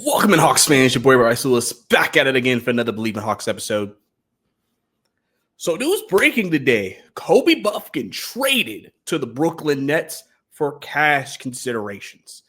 Welcome in, Hawks fans. Your boy Bryce Lewis back at it again for another Believe in Hawks episode. So news breaking today. Kobe Bufkin traded to the Brooklyn Nets for cash considerations.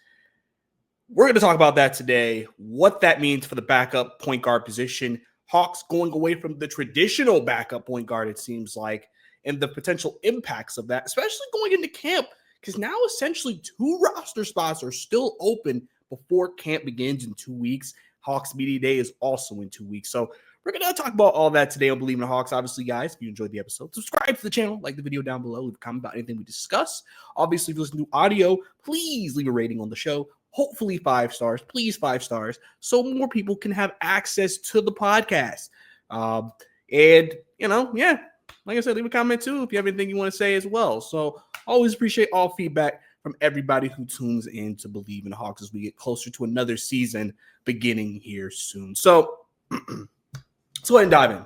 We're going to talk about that today, what that means for the backup point guard position, Hawks going away from the traditional backup point guard, it seems like, and the potential impacts of that, especially going into camp, because now essentially two roster spots are still open before camp begins in 2 weeks. Hawks Media Day is also in 2 weeks. So we're going to talk about all that today on Believe in the Hawks. Obviously, guys, if you enjoyed the episode, subscribe to the channel, like the video down below, leave a comment about anything we discuss. Obviously, if you listen to audio, please leave a rating on the show. Hopefully 5 stars, please 5 stars, so more people can have access to the podcast. And, like I said, leave a comment too if you have anything you want to say as well. So always appreciate all feedback from everybody who tunes in to Believe in the Hawks as we get closer to another season beginning here soon. So let's go ahead and dive in.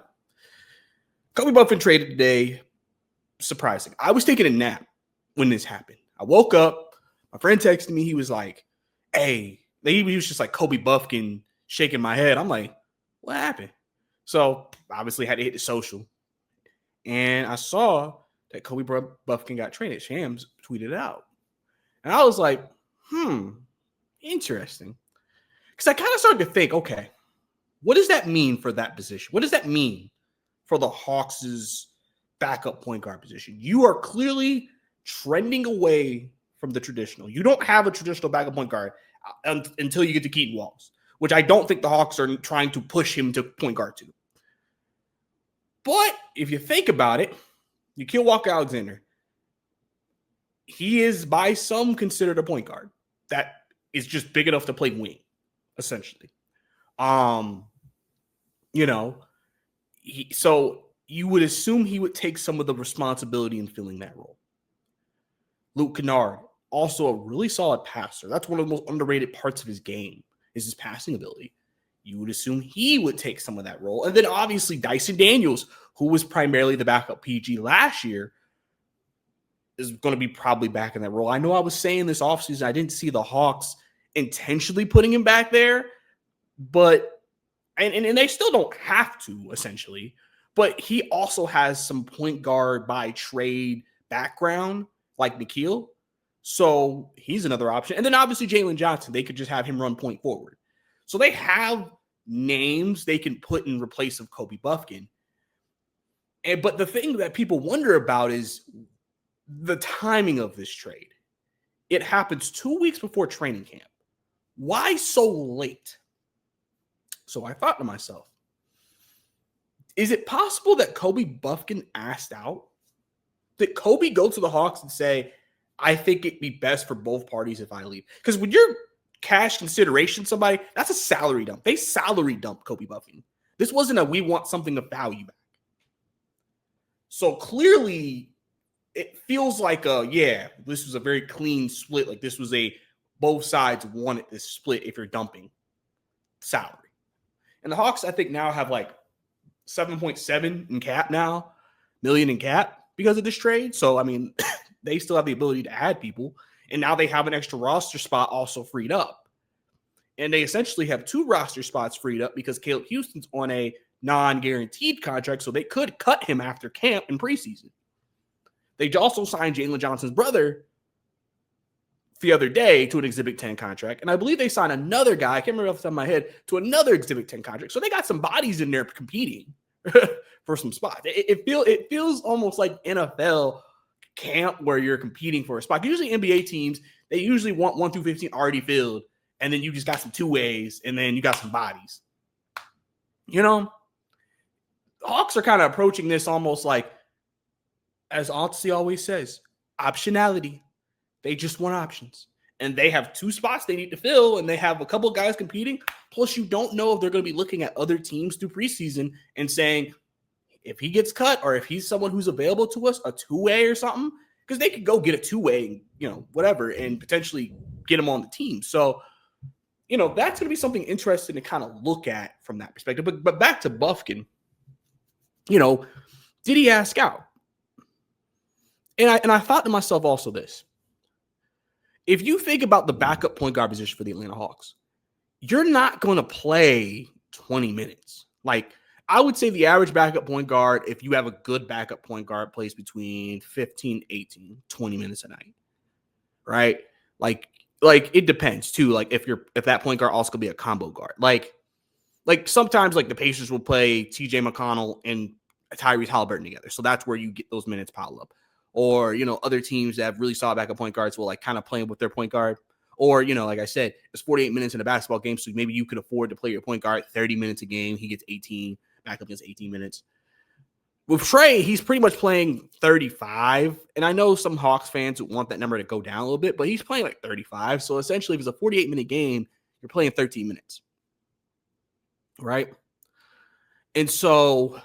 Kobe Bufkin traded today. Surprising. I was taking a nap when this happened. I woke up. My friend texted me. He was like, hey, he was just like Kobe Bufkin shaking my head. I'm like, what happened? So obviously had to hit the social. And I saw that Kobe Bufkin got traded. Shams tweeted it out. And I was like, interesting. Because I kind of started to think, okay, what does that mean for that position? What does that mean for the Hawks' backup point guard position? You are clearly trending away from the traditional. You don't have a traditional backup point guard until you get to Keaton Walls, which I don't think the Hawks are trying to push him to point guard to. But if you think about it, you kill Walker Alexander. He is by some considered a point guard that is just big enough to play wing, essentially. So you would assume he would take some of the responsibility in filling that role. Luke Kennard, also a really solid passer. That's one of the most underrated parts of his game is his passing ability. You would assume he would take some of that role. And then obviously Dyson Daniels, who was primarily the backup PG last year, is going to be probably back in that role. I know I was saying this offseason, I didn't see the Hawks intentionally putting him back there, but and they still don't have to, essentially. But he also has some point guard by trade background, like Nikhil. So he's another option. And then obviously Jalen Johnson, they could just have him run point forward. So they have names they can put in replace of Kobe Bufkin. But the thing that people wonder about is the timing of this trade. It happens 2 weeks before training camp. Why so late? So I thought to myself, is it possible that Kobe Bufkin asked out? Did Kobe go to the Hawks and say, I think it'd be best for both parties if I leave? Because when you're cash consideration somebody, that's a salary dump. They salary dump Kobe Bufkin. This wasn't a we want something of value back. So clearly it feels like this was a very clean split. Like this was both sides wanted this split if you're dumping salary. And the Hawks, I think, now have like 7.7 in cap now, million in cap because of this trade. So, I mean, they still have the ability to add people. And now they have an extra roster spot also freed up. And they essentially have 2 roster spots freed up because Caleb Houston's on a non-guaranteed contract, so they could cut him after camp in preseason. They also signed Jalen Johnson's brother the other day to an Exhibit 10 contract. And I believe they signed another guy, I can't remember off the top of my head, to another Exhibit 10 contract. So they got some bodies in there competing for some spots. It feels almost like NFL camp where you're competing for a spot. Usually NBA teams, they usually want 1 through 15 already filled, and then you just got some 2-ways, and then you got some bodies. Hawks are kind of approaching this almost like, as Otzi always says, optionality. They just want options. And they have 2 spots they need to fill, and they have a couple of guys competing. Plus, you don't know if they're going to be looking at other teams through preseason and saying, if he gets cut or if he's someone who's available to us, a 2-way or something, because they could go get a 2-way, whatever, and potentially get him on the team. So, that's going to be something interesting to kind of look at from that perspective. But back to Bufkin, did he ask out? And I thought to myself also this. If you think about the backup point guard position for the Atlanta Hawks, you're not going to play 20 minutes. Like, I would say the average backup point guard, if you have a good backup point guard, plays between 15, 18, 20 minutes a night, right? Like it depends too. Like if that point guard also could be a combo guard. Like sometimes like the Pacers will play TJ McConnell and Tyrese Halliburton together. So that's where you get those minutes pile up. Or, other teams that have really solid backup point guards will like kind of play with their point guard. Or, like I said, it's 48 minutes in a basketball game. So maybe you could afford to play your point guard 30 minutes a game. He gets 18, backup gets 18 minutes. With Trey, he's pretty much playing 35. And I know some Hawks fans want that number to go down a little bit, but he's playing like 35. So essentially, if it's a 48-minute game, you're playing 13 minutes. Right? And so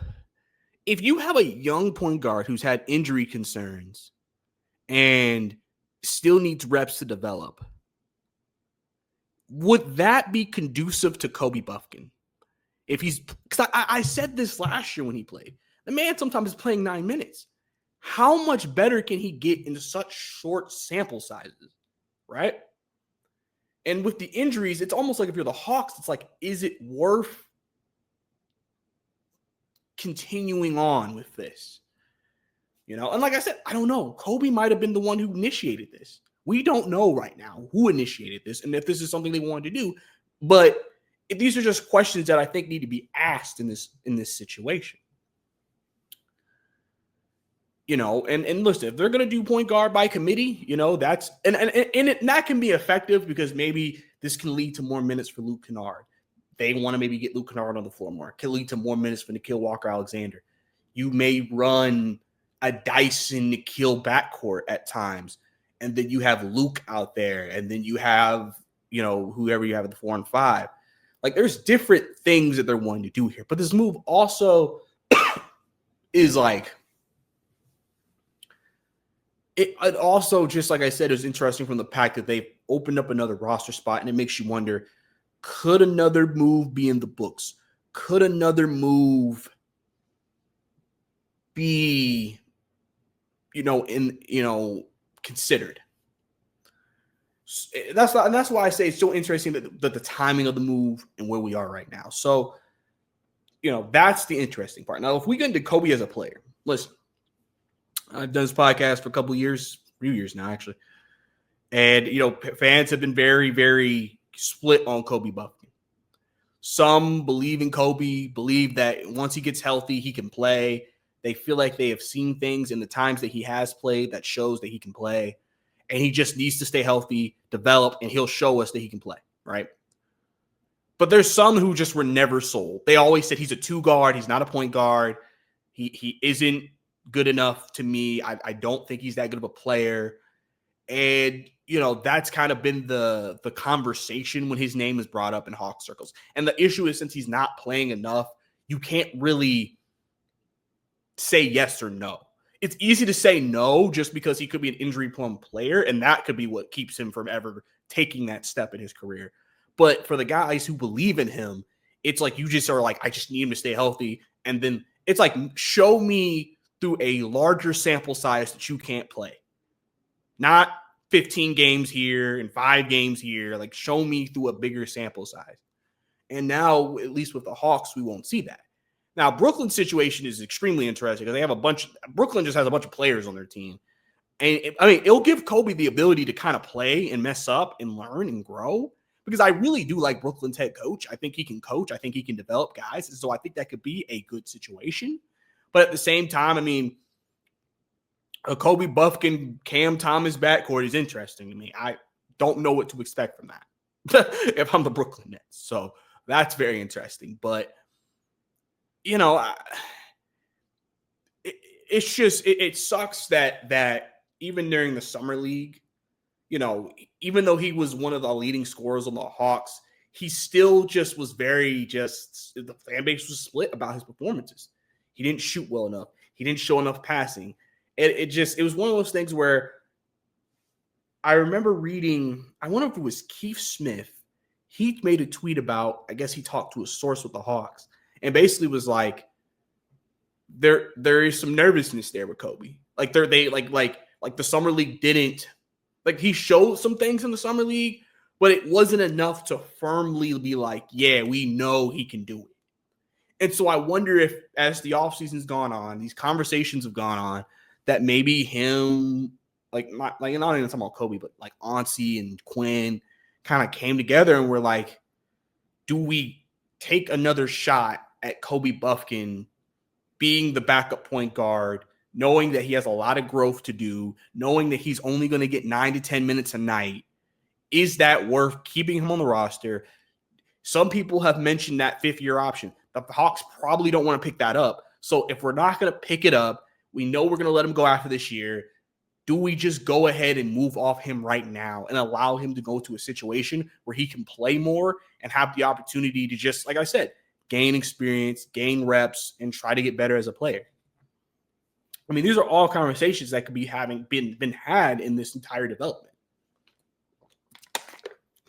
if you have a young point guard who's had injury concerns and still needs reps to develop, would that be conducive to Kobe Bufkin? If he's, because I said this last year when he played, the man sometimes is playing 9 minutes. How much better can he get into such short sample sizes, right? And with the injuries, it's almost like if you're the Hawks, it's like, is it worth continuing on with this? And like I said, I don't know. Kobe might have been the one who initiated this. We don't know right now who initiated this and if this is something they wanted to do. But these are just questions that I think need to be asked in this situation. And listen, if they're going to do point guard by committee, that's and that can be effective because maybe this can lead to more minutes for Luke Kennard. They want to maybe get Luke Kennard on the floor more. It can lead to more minutes for Nickeil Walker-Alexander. You may run a Dyson Nickeil backcourt at times, and then you have Luke out there, and then you have, whoever you have at the 4 and 5. Like, there's different things that they're wanting to do here. But this move also is like, it also, just like I said, is interesting from the fact that they've opened up another roster spot, and it makes you wonder, could another move be in the books? Could another move be, considered? That's why I say it's so interesting that the timing of the move and where we are right now. So, that's the interesting part. Now, if we get into Kobe as a player, listen, I've done this podcast for a few years now, actually. And, fans have been very, very split on Kobe Bufkin. Some believe in Kobe, believe that once he gets healthy, he can play. They feel like they have seen things in the times that he has played that shows that he can play. And he just needs to stay healthy, develop, and he'll show us that he can play, right? But there's some who just were never sold. They always said he's a 2 guard. He's not a point guard. He isn't good enough to me. I don't think he's that good of a player. And, that's kind of been the conversation when his name is brought up in Hawk circles. And the issue is, since he's not playing enough, you can't really say yes or no. It's easy to say no just because he could be an injury-prone player, and that could be what keeps him from ever taking that step in his career. But for the guys who believe in him, it's like you just are like, I just need him to stay healthy. And then it's like, show me through a larger sample size that you can't play. Not 15 games here and 5 games here. Like, show me through a bigger sample size. And now, at least with the Hawks, we won't see that. Now, Brooklyn's situation is extremely interesting because they have Brooklyn just has a bunch of players on their team. And it'll give Kobe the ability to kind of play and mess up and learn and grow, because I really do like Brooklyn's head coach. I think he can coach. I think he can develop guys. And so I think that could be a good situation. But at the same time, a Kobe Bufkin, Cam Thomas backcourt is interesting to me. I don't know what to expect from that if I'm the Brooklyn Nets. So that's very interesting. But it's just it sucks that even during the summer league, even though he was one of the leading scorers on the Hawks, he still just was the fan base was split about his performances. He didn't shoot well enough. He didn't show enough passing. It was one of those things where I remember reading, I wonder if it was Keith Smith. He made a tweet about, I guess he talked to a source with the Hawks, and basically was like, there is some nervousness there with Kobe. Like the summer league didn't, like, he showed some things in the summer league, but it wasn't enough to firmly be like, yeah, we know he can do it. And so I wonder if, as the offseason's gone on, these conversations have gone on, that maybe him, not even talking about Kobe, but like Anssi and Quinn kind of came together and were like, do we take another shot at Kobe Bufkin being the backup point guard, knowing that he has a lot of growth to do, knowing that he's only going to get 9 to 10 minutes a night? Is that worth keeping him on the roster? Some people have mentioned that fifth-year option. The Hawks probably don't want to pick that up. So if we're not going to pick it up, we know we're going to let him go after this year. Do we just go ahead and move off him right now and allow him to go to a situation where he can play more and have the opportunity to just, like I said, gain experience, gain reps, and try to get better as a player? I mean, these are all conversations that could be been had in this entire development.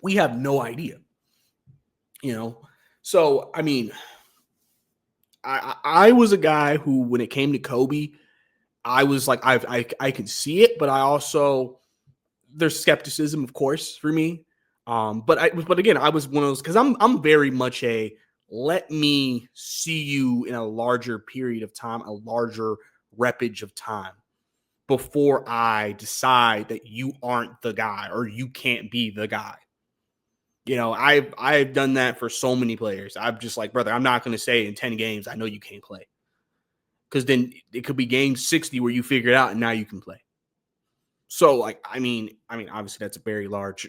We have no idea, So, I mean, I was a guy who, when it came to Kobe, I was like, I can see it, but I also, there's skepticism, of course, for me. But again, I was one of those, because I'm very much a, let me see you in a larger period of time, a larger reppage of time, before I decide that you aren't the guy or you can't be the guy. I've done that for so many players. I'm just like, brother, I'm not going to say in 10 games, I know you can't play. Because then it could be game 60 where you figure it out and now you can play. So, like, I mean, obviously that's a very large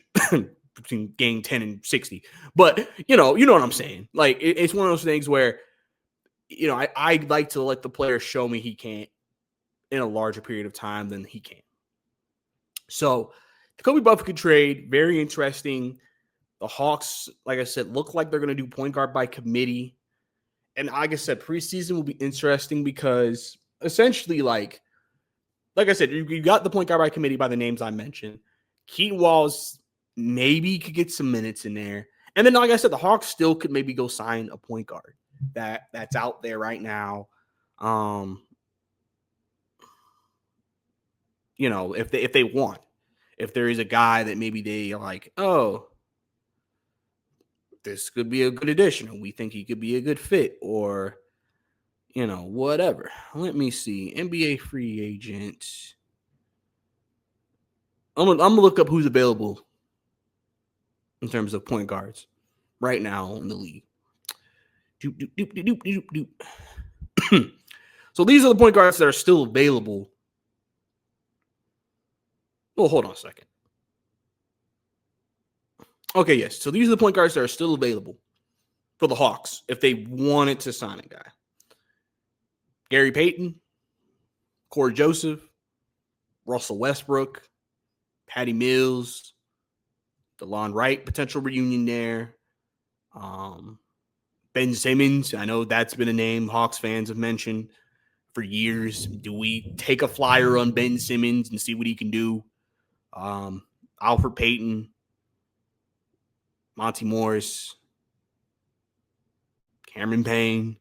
between game 10 and 60. But, you know what I'm saying? Like, it's one of those things where, I like to let the player show me he can't in a larger period of time than he can. So, the Kobe Bufkin trade, very interesting. The Hawks, like I said, look like they're going to do point guard by committee. And like I said, preseason will be interesting because essentially, like I said, you got the point guard by committee by the names I mentioned. Keaton Walls maybe could get some minutes in there. And then, like I said, the Hawks still could maybe go sign a point guard that's out there right now. If they want. If there is a guy that maybe they are like, oh, this could be a good addition, and we think he could be a good fit, or whatever. Let me see. NBA free agent. I'm gonna look up who's available in terms of point guards right now in the league. So these are the point guards that are still available. Well, hold on a second. Okay, yes. So these are the point guards that are still available for the Hawks if they wanted to sign a guy. Gary Payton, Corey Joseph, Russell Westbrook, Patty Mills, DeLon Wright, potential reunion there. Ben Simmons, I know that's been a name Hawks fans have mentioned for years. Do we take a flyer on Ben Simmons and see what he can do? Alfred Payton, Monty Morris, Cameron Payne.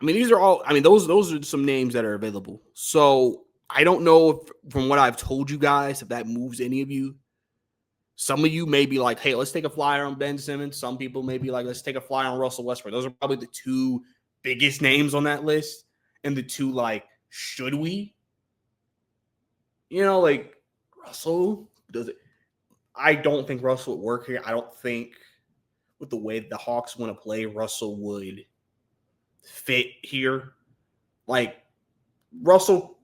These are all, those are some names that are available. So I don't know if, from what I've told you guys, if that moves any of you. Some of you may be like, hey, let's take a flyer on Ben Simmons. Some people may be like, let's take a flyer on Russell Westbrook. Those are probably the two biggest names on that list. And the two, like, should we? Like, Russell, does it? I don't think Russell would work here. I don't think with the way the Hawks want to play, Russell would fit here. Like, Russell,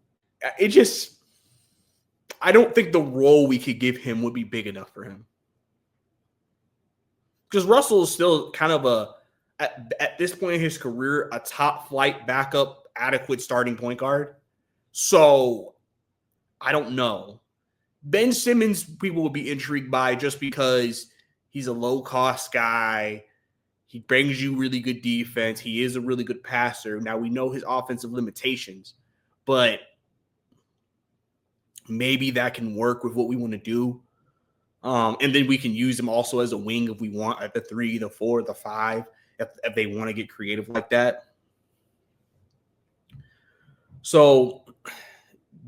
I don't think the role we could give him would be big enough for him. Because Russell is still kind of at this point in his career, a top flight backup, adequate starting point guard. So I don't know. Ben Simmons, people will be intrigued by just because he's a low cost guy. He brings you really good defense. He is a really good passer. Now we know his offensive limitations, but maybe that can work with what we want to do. And then we can use him also as a wing if we want, at the 3, the 4, the 5, if they want to get creative like that. So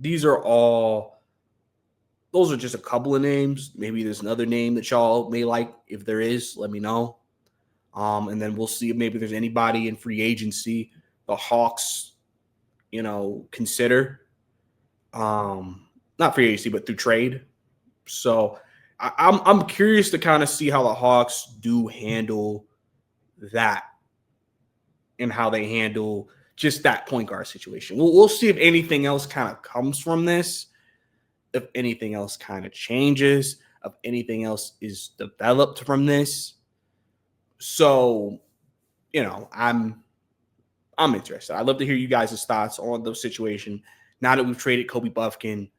those are just a couple of names. Maybe there's another name that y'all may like. If there is, let me know. And then we'll see if maybe there's anybody in free agency the Hawks, consider. Not free agency, but through trade. So I'm curious to kind of see how the Hawks do handle that and how they handle just that point guard situation. We'll see if anything else kind of comes from this, if anything else kind of changes, if anything else is developed from this. So, I'm interested. I'd love to hear you guys' thoughts on the situation. Now that we've traded Kobe Bufkin,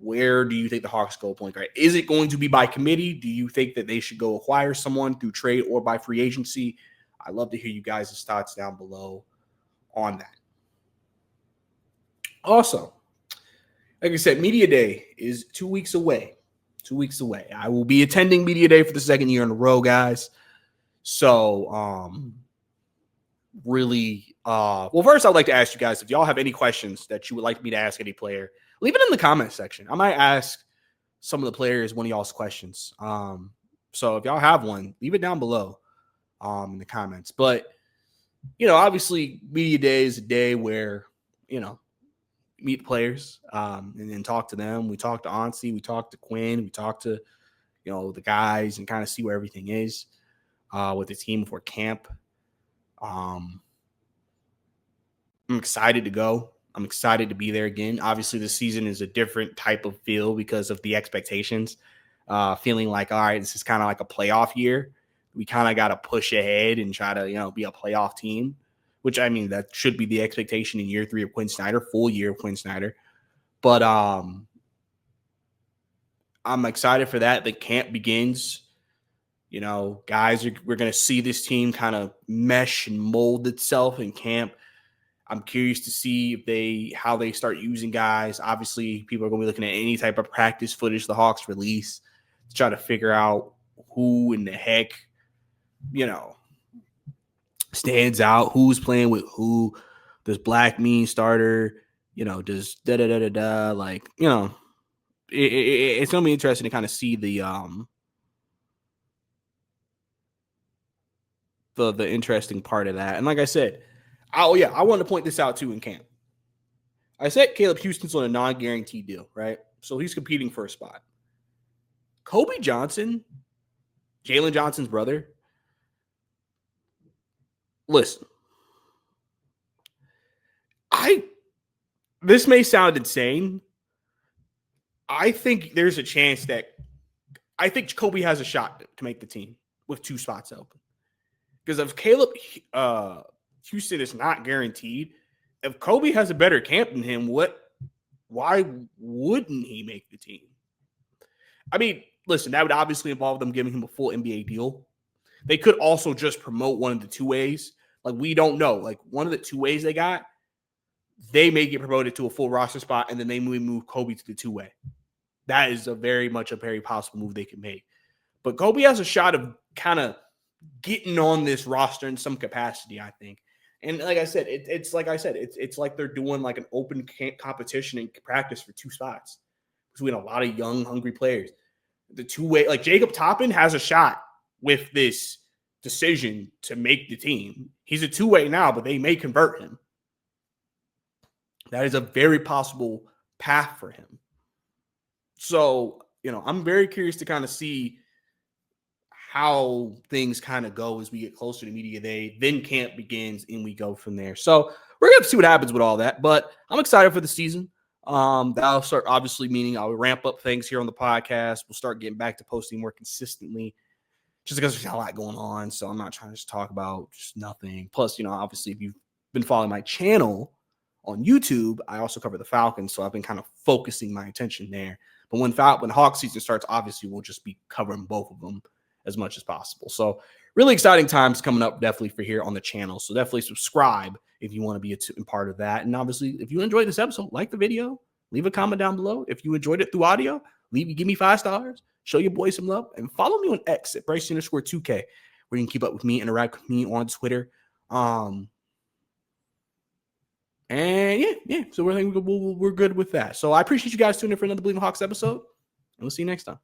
where do you think the Hawks go point guard? Is it going to be by committee? Do you think that they should go acquire someone through trade or by free agency? I'd love to hear you guys' thoughts down below on that. Also, like I said, Media Day is 2 weeks away. 2 weeks away. I will be attending Media Day for the second year in a row, guys. So, well, first I'd like to ask you guys if y'all have any questions that you would like me to ask any player, leave it in the comment section. I might ask some of the players one of y'all's questions. So if y'all have one, leave it down below in the comments. But, obviously Media Day is a day where, meet players and then talk to them. We talk to Ansi, we talk to Quinn, we talk to, the guys and kind of see where everything is with the team before camp. I'm excited to go. I'm excited to be there again. Obviously, this season is a different type of feel because of the expectations. Feeling like, all right, this is kind of like a playoff year. We kind of got to push ahead and try to, be a playoff team, which, I mean, that should be the expectation in year 3 of Quinn Snyder, full year of Quinn Snyder. But I'm excited for that. The camp begins. Guys, we're going to see this team kind of mesh and mold itself in camp. I'm curious to see how they start using guys. Obviously, people are going to be looking at any type of practice footage the Hawks release to try to figure out who in the heck, stands out, who's playing with who. Does Black mean starter? Does da-da-da-da-da. Like, it's going to be interesting to kind of see the interesting part of that. And like I said, I wanted to point this out too in camp. I said Caleb Houston's on a non-guaranteed deal, right? So he's competing for a spot. Kobe Johnson, Jalen Johnson's brother, listen, this may sound insane. I think there's a chance that Kobe has a shot to make the team with 2 spots open. Because if Caleb Houston is not guaranteed, if Kobe has a better camp than him, why wouldn't he make the team? I mean, listen, that would obviously involve them giving him a full NBA deal. They could also just promote one of the 2 ways. Like, we don't know. Like, one of the 2 ways they got, they may get promoted to a full roster spot, and then they move Kobe to the 2-way. That is a very possible move they can make. But Kobe has a shot of kind of getting on this roster in some capacity, I think. And like I said, it's like they're doing like an open competition in practice for 2 spots between a lot of young, hungry players. The 2-way, like Jacob Toppin has a shot with this decision to make the team. He's a 2-way now, but they may convert him. That is a very possible path for him. So, I'm very curious to kind of see how things kind of go as we get closer to Media Day. Then camp begins and we go from there. So we're going to see what happens with all that. But I'm excited for the season. That'll start obviously meaning I'll ramp up things here on the podcast. We'll start getting back to posting more consistently just because there's a lot going on. So I'm not trying to just talk about just nothing. Plus, obviously if you've been following my channel on YouTube, I also cover the Falcons. So I've been kind of focusing my attention there. But when Hawk season starts, obviously we'll just be covering both of them as much as possible. So really exciting times coming up definitely for here on the channel. So definitely subscribe if you want to be a part of that. And obviously, if you enjoyed this episode, like the video, leave a comment down below. If you enjoyed it through audio, give me 5 stars, show your boy some love, and follow me on X at Bryce_2K, where you can keep up with me, interact with me on Twitter. And And yeah. So we're good with that. So I appreciate you guys tuning in for another Believe in Hawks episode, and we'll see you next time.